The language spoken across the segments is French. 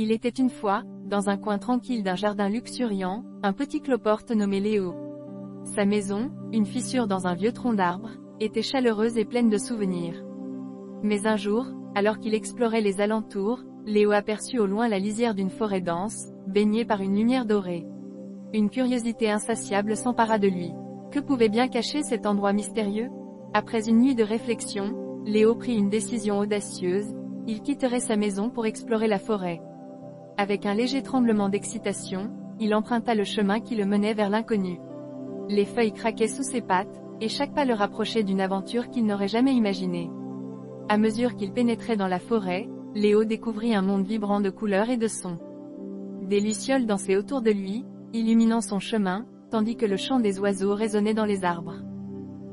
Il était une fois, dans un coin tranquille d'un jardin luxuriant, un petit cloporte nommé Léo. Sa maison, une fissure dans un vieux tronc d'arbre, était chaleureuse et pleine de souvenirs. Mais un jour, alors qu'il explorait les alentours, Léo aperçut au loin la lisière d'une forêt dense, baignée par une lumière dorée. Une curiosité insatiable s'empara de lui. Que pouvait bien cacher cet endroit mystérieux? Après une nuit de réflexion, Léo prit une décision audacieuse, il quitterait sa maison pour explorer la forêt. Avec un léger tremblement d'excitation, il emprunta le chemin qui le menait vers l'inconnu. Les feuilles craquaient sous ses pattes, et chaque pas le rapprochait d'une aventure qu'il n'aurait jamais imaginée. À mesure qu'il pénétrait dans la forêt, Léo découvrit un monde vibrant de couleurs et de sons. Des lucioles dansaient autour de lui, illuminant son chemin, tandis que le chant des oiseaux résonnait dans les arbres.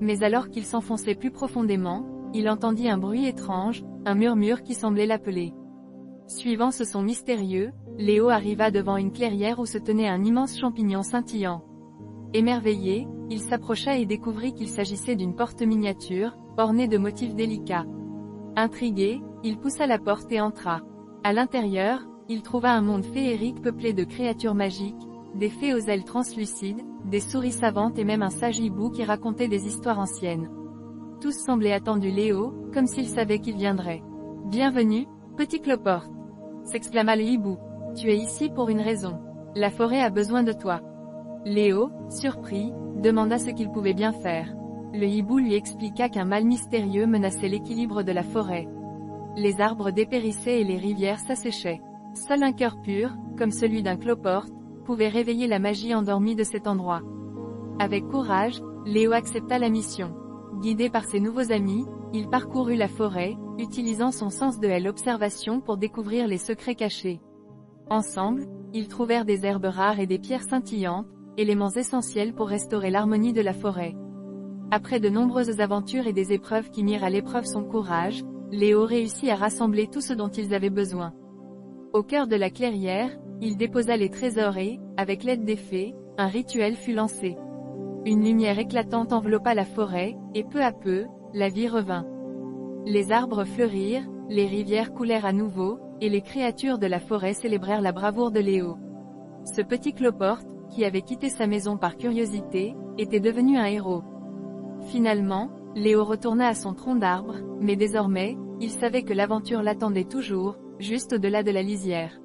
Mais alors qu'il s'enfonçait plus profondément, il entendit un bruit étrange, un murmure qui semblait l'appeler. Suivant ce son mystérieux, Léo arriva devant une clairière où se tenait un immense champignon scintillant. Émerveillé, il s'approcha et découvrit qu'il s'agissait d'une porte miniature, ornée de motifs délicats. Intrigué, il poussa la porte et entra. À l'intérieur, il trouva un monde féerique peuplé de créatures magiques, des fées aux ailes translucides, des souris savantes et même un sage hibou qui racontait des histoires anciennes. Tous semblaient attendus Léo, comme s'ils savaient qu'il viendrait. « Bienvenue, petit cloporte !» s'exclama le hibou. « Tu es ici pour une raison. La forêt a besoin de toi. » Léo, surpris, demanda ce qu'il pouvait bien faire. Le hibou lui expliqua qu'un mal mystérieux menaçait l'équilibre de la forêt. Les arbres dépérissaient et les rivières s'asséchaient. Seul un cœur pur, comme celui d'un cloporte, pouvait réveiller la magie endormie de cet endroit. Avec courage, Léo accepta la mission. Guidé par ses nouveaux amis, il parcourut la forêt, utilisant son sens de l'observation pour découvrir les secrets cachés. Ensemble, ils trouvèrent des herbes rares et des pierres scintillantes, éléments essentiels pour restaurer l'harmonie de la forêt. Après de nombreuses aventures et des épreuves qui mirent à l'épreuve son courage, Léo réussit à rassembler tout ce dont ils avaient besoin. Au cœur de la clairière, il déposa les trésors et, avec l'aide des fées, un rituel fut lancé. Une lumière éclatante enveloppa la forêt, et peu à peu, la vie revint. Les arbres fleurirent, les rivières coulèrent à nouveau, et les créatures de la forêt célébrèrent la bravoure de Léo. Ce petit cloporte, qui avait quitté sa maison par curiosité, était devenu un héros. Finalement, Léo retourna à son tronc d'arbre, mais désormais, il savait que l'aventure l'attendait toujours, juste au-delà de la lisière.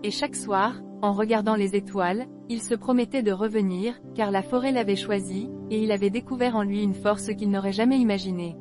Et chaque soir, en regardant les étoiles, il se promettait de revenir, car la forêt l'avait choisi, et il avait découvert en lui une force qu'il n'aurait jamais imaginée.